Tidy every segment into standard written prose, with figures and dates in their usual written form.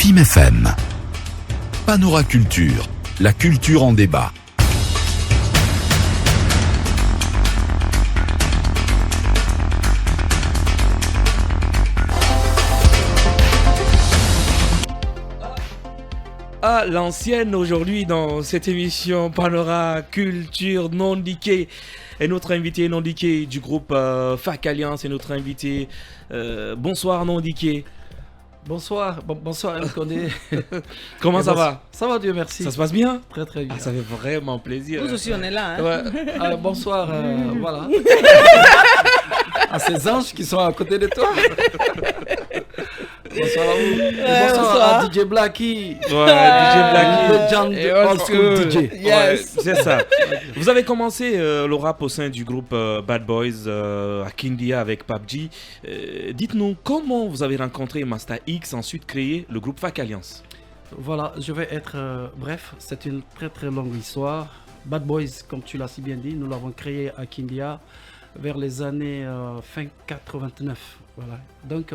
FIM FM. Panora Culture, la culture en débat. À l'ancienne aujourd'hui dans cette émission Panora Culture non-diquée. Et notre invité non-diqué du groupe FAC Alliance et notre invité. Bonsoir non-diqué. Bonsoir, bonsoir Elkondé. Comment ça va? Ça va, Dieu merci. Ça se passe bien? Très très bien. Ah, ça fait vraiment plaisir. Nous aussi on est là. Hein? Ouais. Bonsoir, voilà. À ces anges qui sont à côté de toi. Bonsoir à vous. Bonsoir à DJ Blacky. Ouais, DJ Blacky. Legend old school DJ. Yes. Ouais, c'est ça. Vous avez commencé le rap au sein du groupe Bad Boys à Kindia avec PUBG. Dites-nous comment vous avez rencontré Master X, ensuite créé le groupe FAC Alliance. Voilà, je vais être bref. C'est une très très longue histoire. Bad Boys, comme tu l'as si bien dit, nous l'avons créé à Kindia vers les années fin 89. Voilà. Donc,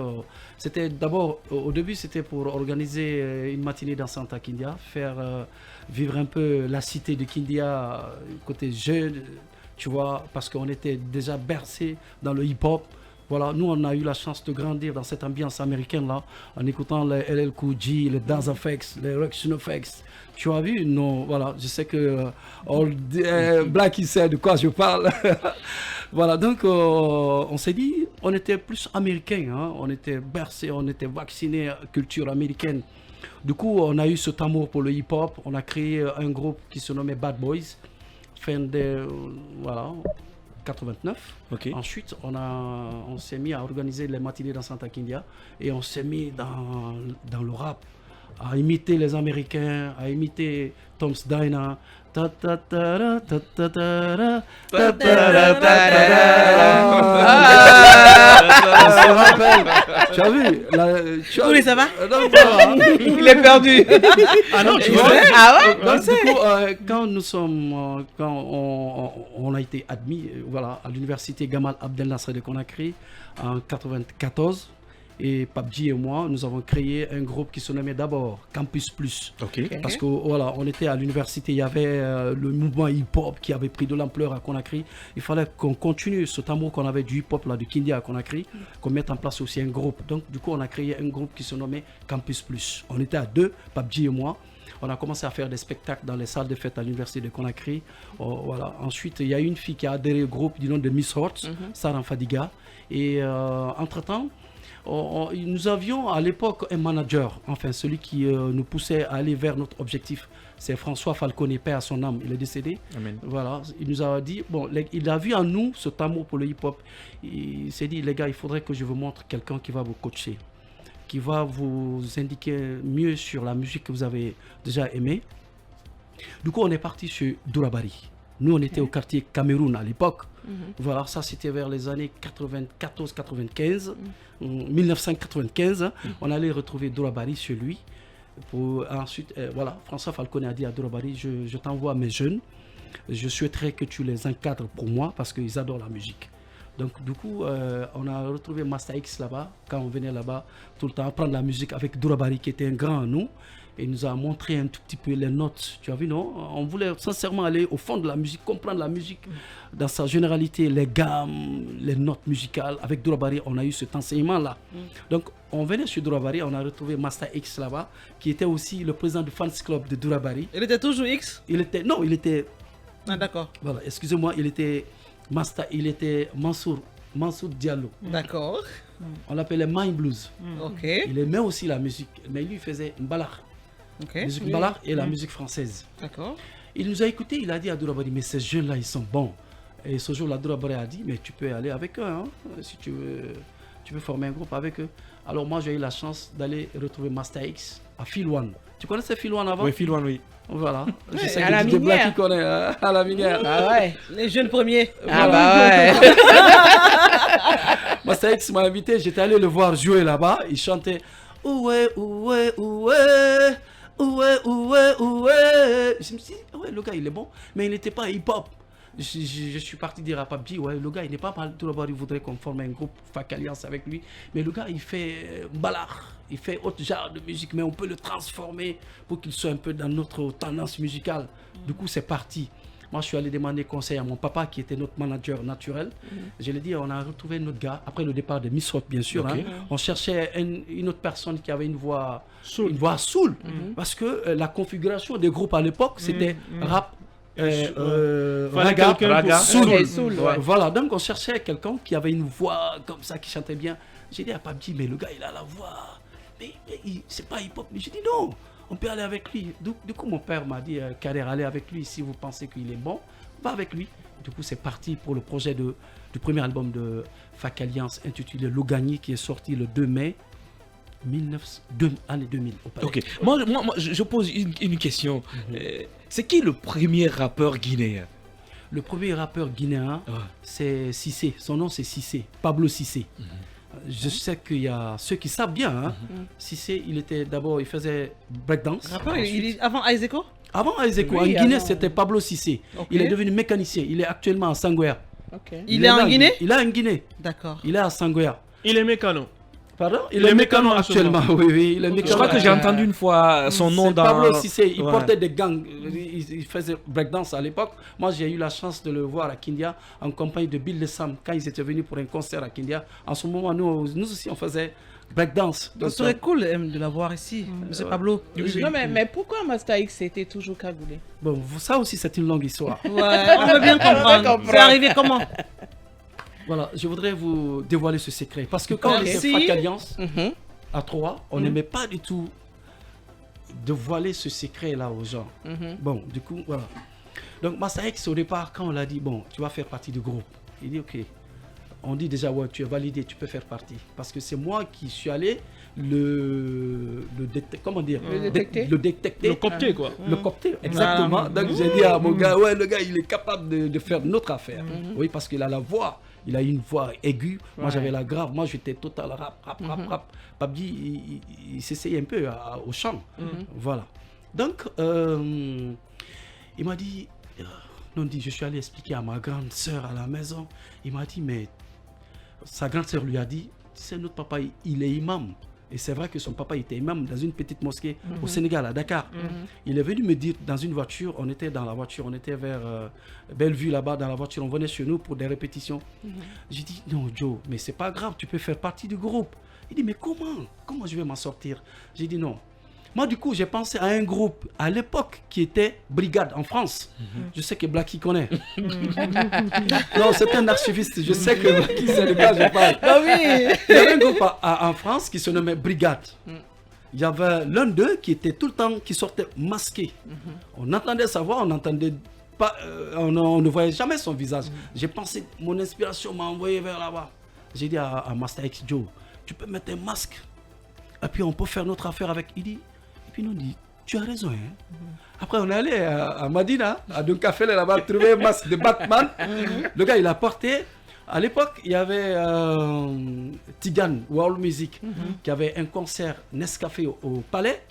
c'était d'abord, au début, c'était pour organiser une matinée dansante à Kindia, faire vivre un peu la cité de Kindia, côté jeune, tu vois, parce qu'on était déjà bercé dans le hip-hop. Voilà, nous, on a eu la chance de grandir dans cette ambiance américaine-là, en écoutant les LL Cool J, les Daz FX, les Reaction FX. Tu as vu? Non, voilà, je sais que Black, il sait de quoi je parle. Voilà, donc on s'est dit, on était plus américain, hein? On était bercé, on était vacciné culture américaine. Du coup, on a eu cet amour pour le hip-hop, on a créé un groupe qui se nommait Bad Boys, fin de, voilà, 89. Okay. Ensuite, on s'est mis à organiser les matinées dans Santa Kindia et on s'est mis dans le rap, à imiter les Américains, à imiter Tom's Diner. Ta ta ta ta ta ta ta ta ta. Tu as vu? Oui, ça va? Non, ça va. Il est perdu. Ah non, tu vois? Ah ouais? Donc, du coup, quand on a été admis, voilà, à l'université Gamal Abdel Nasser de Conakry en 94. Et PUBG et moi, nous avons créé un groupe qui se nommait d'abord Campus Plus. Okay. Parce que voilà, on était à l'université, il y avait le mouvement hip-hop qui avait pris de l'ampleur à Conakry. Il fallait qu'on continue cet amour qu'on avait du hip-hop là, de Kindia à Conakry, qu'on mette en place aussi un groupe. Donc du coup, on a créé un groupe qui se nommait Campus Plus. On était à deux, PUBG et moi. On a commencé à faire des spectacles dans les salles de fête à l'université de Conakry. Voilà. Ensuite, il y a une fille qui a adhéré au groupe du nom de Miss Hortz, Sarah Fadiga. Et entre-temps, nous avions à l'époque un manager, enfin celui qui nous poussait à aller vers notre objectif. C'est François Falcone, paix à son âme, il est décédé. Amen. Voilà, il nous a dit, bon, il a vu en nous cet amour pour le hip-hop. Il s'est dit, les gars, il faudrait que je vous montre quelqu'un qui va vous coacher, qui va vous indiquer mieux sur la musique que vous avez déjà aimée. Du coup, on est parti sur Dourabari. Nous, on était au quartier Cameroun à l'époque. Voilà, ça c'était vers les années 94-95, 1995. On allait retrouver Dourabari chez lui. Ensuite, voilà, François Falcone a dit à Dourabari, je t'envoie mes jeunes. Je souhaiterais que tu les encadres pour moi parce qu'ils adorent la musique. Donc du coup, on a retrouvé Master X là-bas, quand on venait là-bas, tout le temps apprendre la musique avec Dourabari qui était un grand à nous. Et il nous a montré un tout petit peu les notes, tu as vu, non? On voulait sincèrement aller au fond de la musique, comprendre la musique dans sa généralité, les gammes, les notes musicales. Avec Dourabari, on a eu cet enseignement-là. Donc, on venait sur Dourabari, on a retrouvé Master X là-bas, qui était aussi le président du fans club de Dourabari. Il était toujours X? Il était... Ah d'accord. Voilà, excusez-moi, il était Mansour Diallo. D'accord. On l'appelait Mind Blues. Ok. Il aimait aussi la musique, mais lui, il faisait Mbalar. Okay. Musique Mbalar et la musique française. D'accord. Il nous a écoutés, il a dit à Dourabari, mais ces jeunes-là, ils sont bons. Et ce jour-là, Dourabari a dit, mais tu peux aller avec eux, hein, si tu veux former un groupe avec eux. Alors moi, j'ai eu la chance d'aller retrouver Master X à Phil One. Tu connaissais Phil One avant? Oui, Phil One, oui. Voilà. Ouais, Je sais à que la DJ Black minière. qui connaît, à la minière. Ah ouais, les jeunes premiers. Voilà. Ah bah ouais. Master X m'a invité, j'étais allé le voir jouer là-bas. Il chantait oué, oué, oué, oué, oué, oué. Je me suis dit, ouais, le gars il est bon, mais il n'était pas hip-hop. je suis parti dire à Pabji, ouais, le gars, il n'est pas mal. Tout d'abord, il voudrait qu'on forme un groupe Fac Alliance avec lui. Mais le gars, il fait balard, il fait autre genre de musique, mais on peut le transformer pour qu'il soit un peu dans notre tendance musicale. Du coup, c'est parti. Moi, je suis allé demander conseil à mon papa, qui était notre manager naturel. Je lui ai dit, on a retrouvé notre gars, après le départ de Miss Rock, bien sûr. Ok. Hein. On cherchait une autre personne qui avait une voix Soul. soul. Parce que la configuration des groupes à l'époque, c'était rap, Fallait raga, quelqu'un pour- soul. Ok, soul, ouais. Voilà, donc on cherchait quelqu'un qui avait une voix comme ça, qui chantait bien. J'ai dit à Pabji, mais le gars, il a la voix. Mais c'est pas hip-hop. Mais j'ai dit non, on peut aller avec lui. Du coup, mon père m'a dit, Kader, allez avec lui. Si vous pensez qu'il est bon, va avec lui. Du coup, c'est parti pour le projet du premier album de Fac Alliance intitulé Logani, qui est sorti le 2 mai année 2000 au Palais. Ok, moi, je pose une question. C'est qui le premier rappeur guinéen? Le premier rappeur guinéen, Ouais. c'est Cissé. Son nom, c'est Cissé. Pablo Cissé. Je sais qu'il y a ceux qui savent bien. Hein. Cissé, il faisait breakdance. Rappeur, Ensuite- il est avant Aizeko. Avant Aizeko, Oui, en Guinée, avant. c'était Pablo Cissé. Ok. Il est devenu mécanicien. Il est actuellement à Sangoya. Ok. Il est en là, Guinée. Il est en Guinée. D'accord. Il est à Sangoya. Il est mécano. Pardon? Il est mécano actuellement. Oui, il est mécano. Je crois que j'ai entendu une fois son nom C'est dans... Pablo Cissé, il Ouais. portait des gangs, il faisait breakdance à l'époque. Moi, j'ai eu la chance de le voir à Kindia en compagnie de Bill Sam quand ils étaient venus pour un concert à Kindia. En ce moment, nous aussi, on faisait breakdance. Ce serait cool de l'avoir ici, Monsieur Pablo. Non, mais pourquoi Master X était toujours cagoulé? Bon, ça aussi, c'est une longue histoire. Ouais, on veut bien comprendre. C'est arrivé comment? Voilà, je voudrais vous dévoiler ce secret. Parce que quand on était Merci. Fac Alliance, Mhm. à 3, on n'aimait pas du tout dévoiler ce secret-là aux gens. Mhm. Bon, du coup, voilà. Donc, Master X, au départ, quand on l'a dit, bon, tu vas faire partie du groupe, il dit, ok. On dit déjà, ouais, tu es validé, tu peux faire partie. Parce que c'est moi qui suis allé comment dire, Le détecter. le détecter. Le copter, quoi. Le copter, exactement. Donc j'ai dit à mon gars, ouais, le gars, il est capable de faire notre affaire. Oui, parce qu'il a la voix. Il a une voix aiguë. Moi, Ouais. j'avais la grave. Moi, j'étais total rap. Pabji, il s'essayait un peu au chant. Voilà. Donc, il m'a dit, je suis allé expliquer à ma grande sœur à la maison. Il m'a dit, mais sa grande sœur lui a dit, tu sais, notre papa, il est imam. Et c'est vrai que son papa était imam dans une petite mosquée au Sénégal, à Dakar. Il est venu me dire dans une voiture, on était vers Bellevue là-bas dans la voiture, on venait chez nous pour des répétitions. J'ai dit, non Joe, mais c'est pas grave, tu peux faire partie du groupe. Il dit, mais comment je vais m'en sortir? J'ai dit non. Moi, du coup, j'ai pensé à un groupe à l'époque qui était Brigade en France. Je sais que Blacky connaît. Non, c'est un archiviste. Je sais que Blacky, c'est le gars, je parle. Ah oui. Il y avait un groupe en France qui se nommait Brigade. Il y avait l'un d'eux qui était tout le temps, qui sortait masqué. On entendait sa voix, on n'entendait pas, on ne voyait jamais son visage. J'ai pensé, mon inspiration m'a envoyé vers là-bas. J'ai dit à Master X Joe, tu peux mettre un masque et puis on peut faire notre affaire avec. Il dit, et puis nous on dit, tu as raison. Hein? Après on est allé à Madina, à Dunkafel là-bas, trouver un masque de Batman. Le gars il a porté. À l'époque, il y avait Tigan, World Music, qui avait un concert Nescafé au Palais.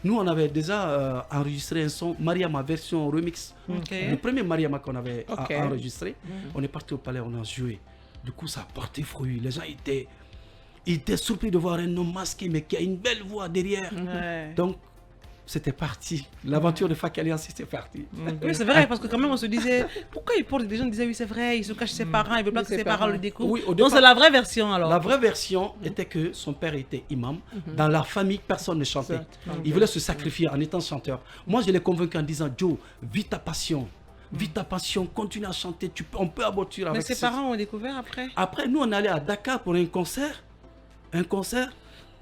Nous, on avait déjà enregistré un son Mariama version remix. Le premier Mariama qu'on avait enregistré. On est parti au Palais, on a joué. Du coup, ça a porté fruit. Les gens étaient surpris de voir un homme masqué, mais qui a une belle voix derrière. Ouais. Donc, c'était parti. L'aventure de Fac Alliance, c'était parti. Oui, c'est vrai, parce que quand même, on se disait, pourquoi il porte? Des gens disaient, oui, c'est vrai, il se cache ses parents, il veut pas que ses parents le découvrent. Oui, au Donc, départ- c'est la vraie version alors. La vraie version était que son père était imam. Dans la famille, personne ne chantait. Il voulait se sacrifier en étant chanteur. Moi, je l'ai convaincu en disant, Joe, vis ta passion. Vis ta passion, continue à chanter. On peut aboutir Mais avec ses ce- parents ont découvert après. Après, nous, on allait à Dakar pour un concert. Un concert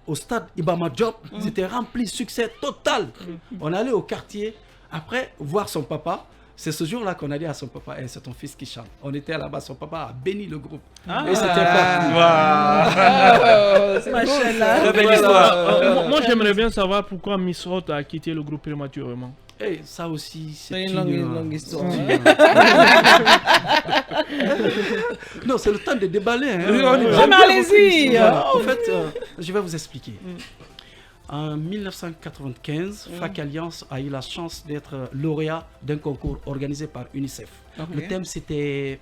au stade Ibama Diop. C'était rempli, succès total. On allait au quartier. Après, voir son papa. C'est ce jour-là qu'on a dit à son papa, hey, c'est ton fils qui chante. On était là-bas, son papa a béni le groupe. Et c'était parti. Oh, c'est Machallah. Très belle Voilà. histoire. Moi, j'aimerais bien savoir pourquoi Miss Roth a quitté le groupe prématurément. Et ça aussi, C'est une longue histoire. Non, c'est le temps de déballer. Hein. Oui, on y va. J'aime bien Mais allez-y. votre émission. Voilà. En fait, je vais vous expliquer. En 1995, FAC Alliance a eu la chance d'être lauréat d'un concours organisé par UNICEF. Ok. Le thème c'était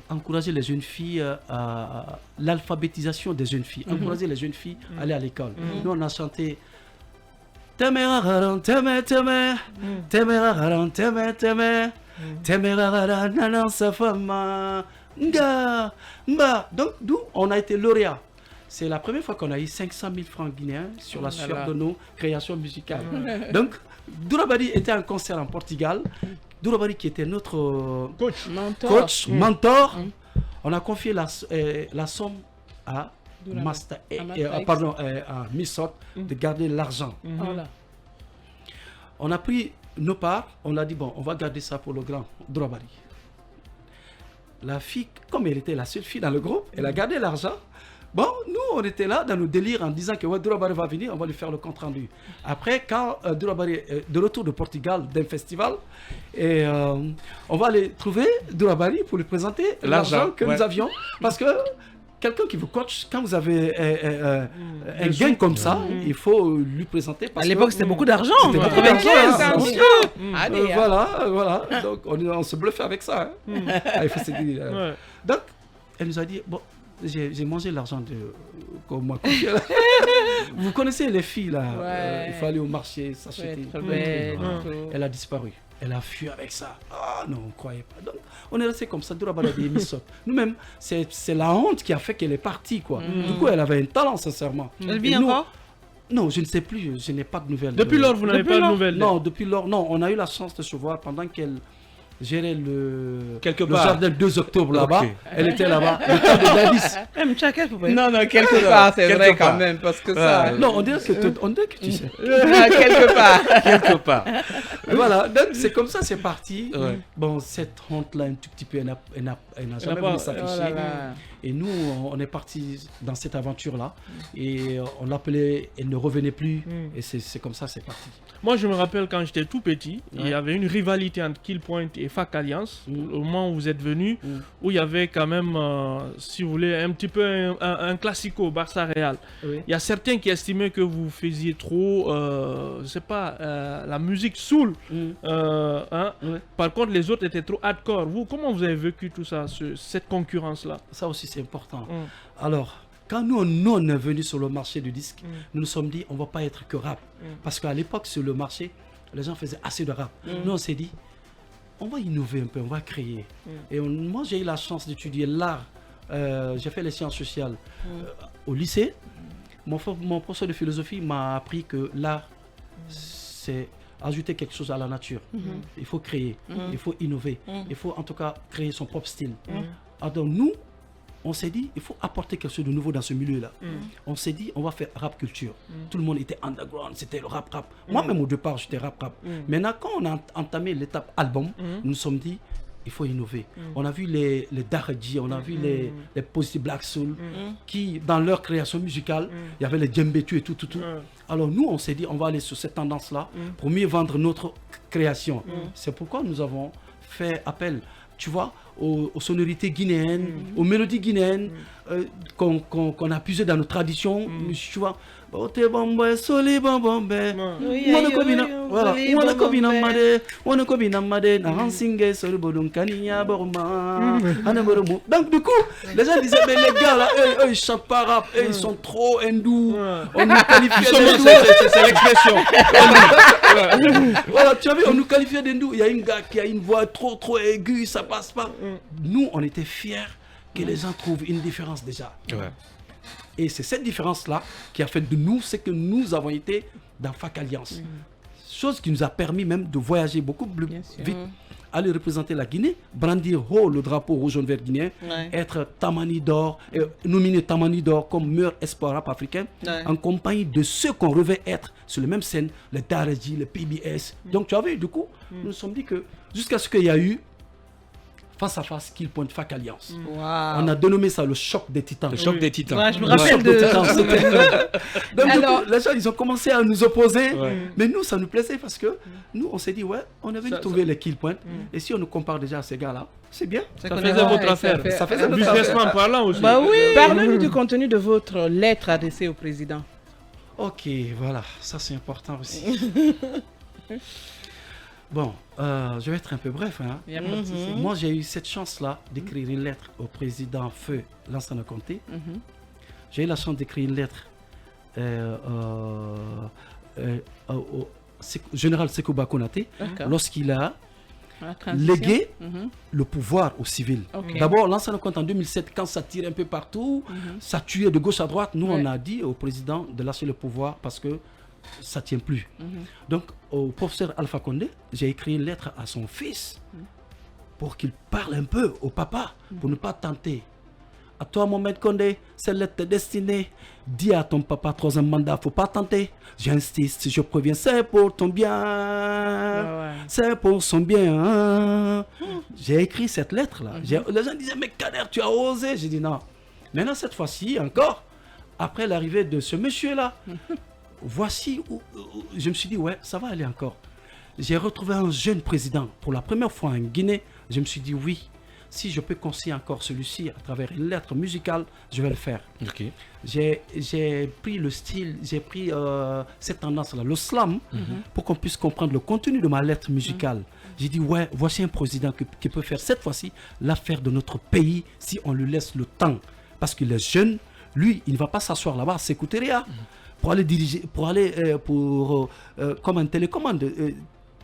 encourager les jeunes filles à l'alphabétisation des jeunes filles, encourager les jeunes filles à aller à l'école. Nous on a chanté Temerararan, teme, teme, temerararan, teme, teme, temerararan, nanan, safama, nga, mba. Donc, d'où on a été lauréat. C'est la première fois qu'on a eu 500 000 francs guinéens sur la sueur de nos créations musicales. Donc, Dourabari était en concert en Portugal. Dourabari qui était notre coach, mentor. On a confié la somme à à Missot de garder l'argent. Voilà. On a pris nos parts, on a dit bon, on va garder ça pour le grand Dourabari. La fille, comme elle était la seule fille dans le groupe, elle a gardé l'argent. Bon, nous, on était là dans nos délires en disant que ouais, Dourabari va venir, on va lui faire le compte rendu. Après, quand Dourabari est de retour de Portugal d'un festival, et on va aller trouver Dourabari pour lui présenter l'argent que nous avions. Parce que quelqu'un qui vous coach, quand vous avez un gain comme ça, il faut lui présenter. Parce À l'époque, c'était beaucoup d'argent. C'était beaucoup d'argent, 95. voilà. Donc, on se bluffait avec ça. Il faut se dire, Donc, elle nous a dit, bon, j'ai mangé l'argent qu'on m'a confié. Vous connaissez les filles, là. Il faut aller au marché, s'acheter. Elle a disparu. Elle a fui avec ça. Ah non, on ne croyait pas. Donc, on est resté comme ça. Dourabari a des Missot. Nous-mêmes, c'est la honte qui a fait qu'elle est partie, quoi. Du coup, elle avait un talent, sincèrement. Elle vit encore? Non, je ne sais plus. Je n'ai pas de nouvelles. Depuis lors, vous n'avez pas de nouvelles? Non, depuis lors, non. On a eu la chance de se voir pendant qu'elle gérait le jardin 2 octobre là-bas. Okay. Elle était là-bas. Le temps de Dadis. Non, quelque part, c'est vrai quand même, parce que ça... Non, on dirait que tu sais. quelque part. Quelque part. Voilà, donc c'est comme ça, c'est parti. Ouais. Bon, cette honte-là, un tout petit peu, elle n'a jamais voulu s'afficher. Et nous, on est parti dans cette aventure-là. Et on l'appelait, elle ne revenait plus. Et c'est comme ça, c'est parti. Moi, je me rappelle quand j'étais tout petit, il y avait une rivalité entre Kill Point et FAC Alliance, au moment où vous êtes venu, où il y avait quand même, si vous voulez, un petit peu un classico, Barça Real. Oui. Il y a certains qui estimaient que vous faisiez trop, je sais pas, la musique soul. Par contre, les autres étaient trop hardcore. Vous, comment vous avez vécu tout ça, cette concurrence-là? Ça aussi, c'est important. Alors, quand nous, on est venu sur le marché du disque, nous nous sommes dit, on ne va pas être que rap. Parce qu'à l'époque, sur le marché, les gens faisaient assez de rap. Nous, on s'est dit, on va innover un peu, on va créer. Et moi, j'ai eu la chance d'étudier l'art. J'ai fait les sciences sociales au lycée. Mon professeur de philosophie m'a appris que l'art, c'est ajouter quelque chose à la nature. Il faut créer, il faut innover. Il faut en tout cas créer son propre style. Alors nous, on s'est dit, il faut apporter quelque chose de nouveau dans ce milieu-là. On s'est dit, on va faire rap culture. Tout le monde était underground, c'était le rap. Moi-même, au départ, j'étais rap. Maintenant, quand on a entamé l'étape album, nous nous sommes dit, il faut innover. On a vu les Daradji, on a vu les Positive Black Soul, qui, dans leur création musicale, il y avait les djembetu et tout. Alors nous, on s'est dit, on va aller sur cette tendance-là pour mieux vendre notre création. C'est pourquoi nous avons fait appel, tu vois, aux sonorités guinéennes, aux mélodies guinéennes qu'on a puisées dans nos traditions, tu vois. Donc du coup, les gens disaient, mais les gars là, eux ils chantent pas rap, eux ils sont trop hindous, on nous qualifiait d'hindous. C'est l'expression. Voilà, tu as vu, on nous qualifiait d'hindous. Il y a une gars qui a une voix trop aiguë, ça passe pas. Nous, on était fiers que les gens trouvent une différence déjà. Ouais. Et c'est cette différence-là qui a fait de nous ce que nous avons été dans FAC Alliance. Chose qui nous a permis même de voyager beaucoup plus vite, aller représenter la Guinée, brandir haut le drapeau rouge jaune vert guinéen, être Tamani d'or, nominé Tamani d'or comme meilleur espoir rap africain, en compagnie de ceux qu'on revêt être sur la même scène, les Daradji, les PBS. Donc tu as vu, du coup, nous nous sommes dit que jusqu'à ce qu'il y a eu face à face Kill Point FAC Alliance. On a dénommé ça le choc des titans. Le choc des titans. Ouais, je me rappelle de... Donc du coup, les gens, ils ont commencé à nous opposer. Mais nous, ça nous plaisait parce que nous, on s'est dit, ouais, on est venu trouver les Kill Point. Et si on nous compare déjà à ces gars-là, c'est bien. Ça faisait votre affaire. Ça faisait notre Businessman affaire. parlant aussi. Bah oui. Parlez-nous du contenu de votre lettre adressée au président. Ok, voilà, ça c'est important aussi. Bon, je vais être un peu bref. Hein. Il y a pas de souci. Moi, j'ai eu cette chance-là d'écrire une lettre au président Feu Lansana Conté. Mhm. J'ai eu la chance d'écrire une lettre au général Sekouba Konaté D'accord. lorsqu'il a La transition. légué Mhm. le pouvoir aux civils. Ok. D'abord, Lansana Conté en 2007, quand ça tirait un peu partout, Mhm. ça tuait de gauche à droite, nous Ouais. on a dit au président de lâcher le pouvoir parce que ça ne tient plus. Mhm. Donc, au professeur Alpha Condé, j'ai écrit une lettre à son fils pour qu'il parle un peu au papa, pour ne pas tenter. À toi, Mohamed Condé, cette lettre est destinée. Dis à ton papa, troisième mandat, faut pas tenter. J'insiste, je préviens, c'est pour ton bien. Ouais. C'est pour son bien. J'ai écrit cette lettre-là. Les gens disaient, mais Kader, tu as osé. J'ai dit non. Maintenant, cette fois-ci, encore, après l'arrivée de ce monsieur-là, voici où je me suis dit, ouais, ça va aller encore. J'ai retrouvé un jeune président. Pour la première fois en Guinée, je me suis dit, oui, si je peux conseiller encore celui-ci à travers une lettre musicale, je vais le faire. Ok. J'ai pris le style, j'ai pris cette tendance-là, le slam, pour qu'on puisse comprendre le contenu de ma lettre musicale. J'ai dit, ouais, voici un président qui peut faire cette fois-ci l'affaire de notre pays si on lui laisse le temps. Parce qu'il est jeune, lui, il ne va pas s'asseoir là-bas à s'écouter rien. Pour aller diriger, pour aller comme un télécommande,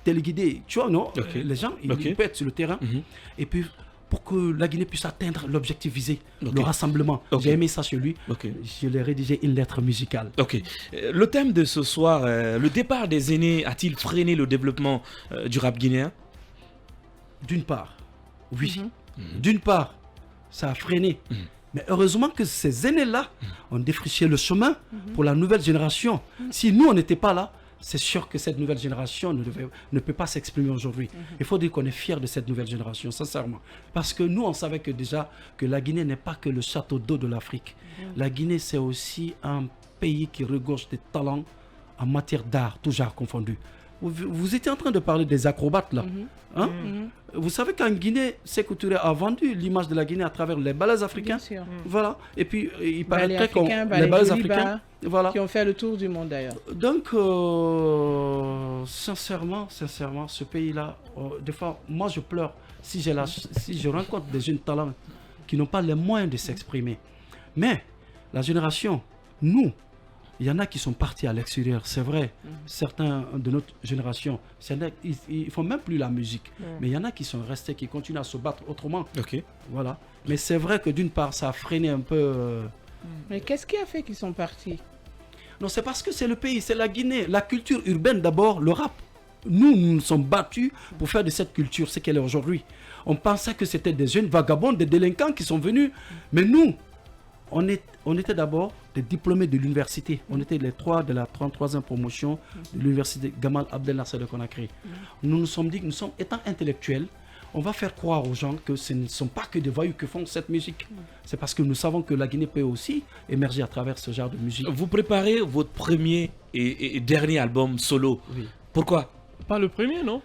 téléguidé, tu vois, non? Ok. Les gens, ils Ok. peuvent être sur le terrain. Mhm. Et puis, pour que la Guinée puisse atteindre l'objectif visé, Ok. le rassemblement. Ok. J'ai aimé ça chez lui. Ok. Je lui ai rédigé une lettre musicale. Ok. Le thème de ce soir, le départ des aînés a-t-il freiné le développement du rap guinéen? D'une part, oui. D'une part, ça a freiné. Mais heureusement que ces aînés-là ont défriché le chemin pour la nouvelle génération. Si nous, on n'était pas là, c'est sûr que cette nouvelle génération ne peut pas s'exprimer aujourd'hui. Il faut dire qu'on est fiers de cette nouvelle génération, sincèrement. Parce que nous, on savait que déjà que la Guinée n'est pas que le château d'eau de l'Afrique. La Guinée, c'est aussi un pays qui regorge des talents en matière d'art, tout genre confondu. Vous étiez en train de parler des acrobates, là. Hein? Vous savez qu'en Guinée, Sékou Touré a vendu l'image de la Guinée à travers les ballets africains. Bien sûr. Voilà. Et puis, il Ballets paraîtrait qu'on... africains, Les ballets ballets Joliba, africains, voilà. qui ont fait le tour du monde d'ailleurs. Donc, sincèrement, ce pays-là, des fois, moi je pleure si je rencontre des jeunes talents qui n'ont pas les moyens de s'exprimer. Mais la génération, nous, il y en a qui sont partis à l'extérieur, c'est vrai. Certains de notre génération, ils ne font même plus la musique. Mais il y en a qui sont restés, qui continuent à se battre autrement. Ok. Voilà. Mais c'est vrai que d'une part, ça a freiné un peu... Mais qu'est-ce qui a fait qu'ils sont partis? Non, c'est parce que c'est le pays, c'est la Guinée. La culture urbaine d'abord, le rap. Nous nous sommes battus pour faire de cette culture ce qu'elle est aujourd'hui. On pensait que c'était des jeunes vagabonds, des délinquants qui sont venus. Mais nous, on était d'abord des diplômés de l'université. On était les trois de la 33e promotion de l'université Gamal Abdel Nasser de Conakry. Nous nous sommes dit que nous sommes, étant intellectuels, on va faire croire aux gens que ce ne sont pas que des voyous qui font cette musique. C'est parce que nous savons que la Guinée peut aussi émerger à travers ce genre de musique. Vous préparez votre premier et dernier album solo. Oui. Pourquoi? Pas le premier, non?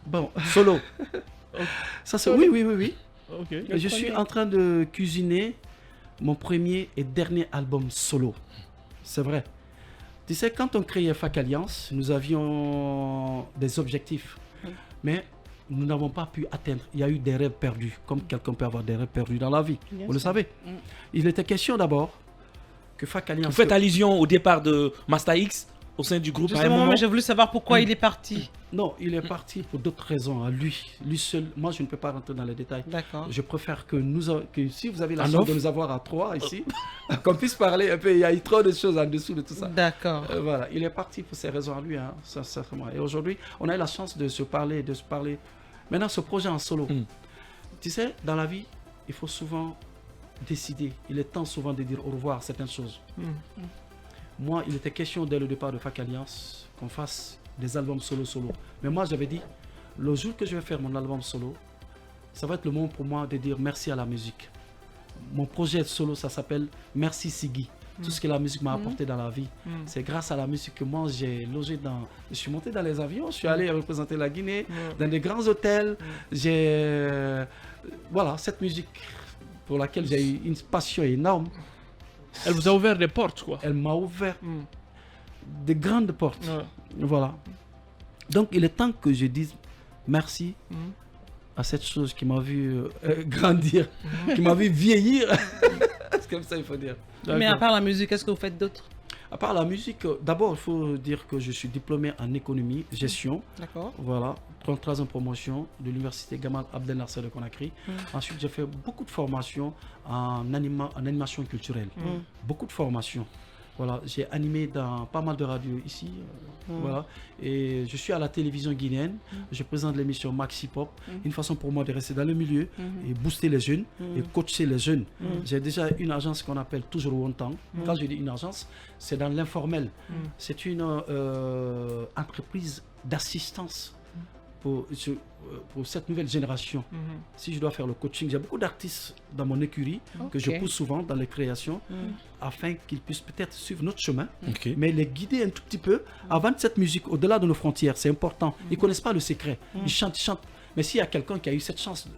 Bon, Solo. ça c'est... Oui. Ok. Je suis en train de cuisiner mon premier et dernier album solo. C'est vrai. Tu sais, quand on créait FAC Alliance, nous avions des objectifs. Mais nous n'avons pas pu atteindre. Il y a eu des rêves perdus, comme quelqu'un peut avoir des rêves perdus dans la vie. Bien Vous le sûr. savez. Il était question d'abord que FAC Alliance... Vous faites allusion au départ de Master X au sein du groupe à un Justement, moment? mais j'ai voulu savoir pourquoi il est parti. Non, il est parti pour d'autres raisons. À lui seul. Moi, je ne peux pas rentrer dans les détails. D'accord. Je préfère que que si vous avez la En chance off? de nous avoir à trois ici, qu'on puisse parler un peu. Il y a eu trop de choses en dessous de tout ça. D'accord. Voilà, il est parti pour ces raisons à lui, hein, sincèrement. Et aujourd'hui, on a eu la chance de se parler, Maintenant, ce projet en solo. Tu sais, dans la vie, il faut souvent décider. Il est temps souvent de dire au revoir à certaines choses. Moi, il était question dès le départ de FAC Alliance qu'on fasse des albums solo. Mais moi, j'avais dit, le jour que je vais faire mon album solo, ça va être le moment pour moi de dire merci à la musique. Mon projet solo, ça s'appelle Merci Siggy. Tout ce que la musique m'a apporté dans la vie, c'est grâce à la musique que moi j'ai logé dans... Je suis monté dans les avions, je suis allé représenter la Guinée, dans des grands hôtels. Voilà, cette musique pour laquelle j'ai eu une passion énorme, Elle vous a ouvert des portes, quoi. elle m'a ouvert de grandes portes. Voilà. Donc, il est temps que je dise merci à cette chose qui m'a vu grandir, qui m'a vu vieillir. C'est comme ça, il faut dire. Mais à part la musique, qu'est-ce que vous faites d'autre? À part la musique, d'abord, il faut dire que je suis diplômé en économie, gestion. D'accord. Voilà, 33 ans promotion de l'université Gamal Abdel Nasser de Conakry. Ensuite, j'ai fait beaucoup de formations en animation culturelle. Beaucoup de formations. Voilà, j'ai animé dans pas mal de radios ici. Voilà, et je suis à la télévision guinéenne. Je présente l'émission Maxi Pop. Une façon pour moi de rester dans le milieu et booster les jeunes et coacher les jeunes. J'ai déjà une agence qu'on appelle Toujours Wontan. Quand je dis une agence, c'est dans l'informel. C'est une entreprise d'assistance pour cette nouvelle génération. Si je dois faire le coaching, j'ai beaucoup d'artistes dans mon écurie que je pousse souvent dans les créations afin qu'ils puissent peut-être suivre notre chemin, mais les guider un tout petit peu avant de cette musique au-delà de nos frontières. C'est important. Ils ne connaissent pas le secret. Ils chantent. Mais s'il y a quelqu'un qui a eu cette chance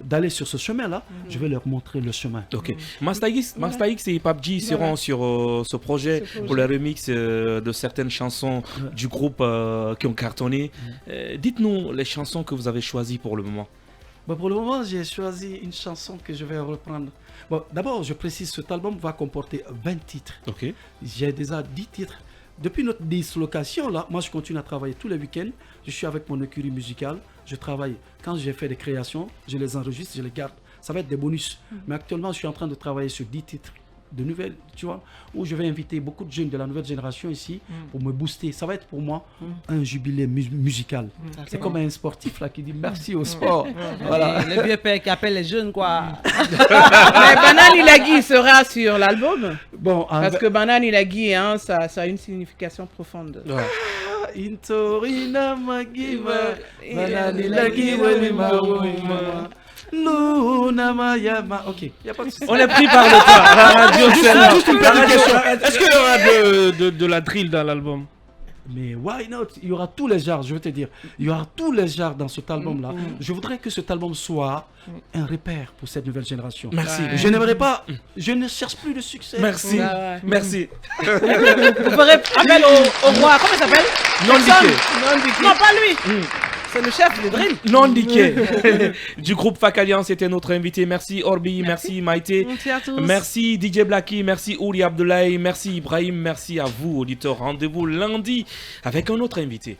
d'aller sur ce chemin-là, je vais leur montrer le chemin. Ok. Master X et Pape G seront sur ce projet pour le remix de certaines chansons du groupe qui ont cartonné. Dites-nous les chansons que vous avez choisies pour le moment. Bon, pour le moment, j'ai choisi une chanson que je vais reprendre. Bon, d'abord, je précise, cet album va comporter 20 titres. J'ai déjà 10 titres. Depuis notre dislocation, là, moi je continue à travailler tous les week-ends. Je suis avec mon écurie musicale. Je travaille. Quand j'ai fait des créations, je les enregistre, je les garde. Ça va être des bonus. Mais actuellement, je suis en train de travailler sur 10 titres de nouvelles, tu vois, où je vais inviter beaucoup de jeunes de la nouvelle génération ici pour me booster. Ça va être pour moi un jubilé musical. C'est comme un sportif là qui dit merci au sport. Voilà. Le vieux père qui appelle les jeunes, quoi. Mais Banani Lagui sera sur l'album. Bon, parce que Banani Lagui, hein, ça a une signification profonde. Intorina Magima, Banani Lagui, Mayama. Ok, y a pas de souci. On est pris par le temps. La radio, juste une petite question. Est-ce qu'il y aura de la drill dans l'album? Mais why not? Il y aura tous les genres, je veux te dire. Il y aura tous les genres dans cet album-là. Je voudrais que cet album soit un repère pour cette nouvelle génération. Merci. Je n'aimerais pas, je ne cherche plus de succès. Merci. Merci. Vous ferez appel au roi, comment il s'appelle? Non, Non, pas lui. C'est le chef de drill. Non indiqué. Du groupe Fac Alliance, c'était notre invité. Merci Orbi, merci Maïté. Merci à tous. Merci DJ Blacky, merci Ouli Abdoulaye, merci Ibrahim, merci à vous auditeurs. Rendez-vous lundi avec un autre invité.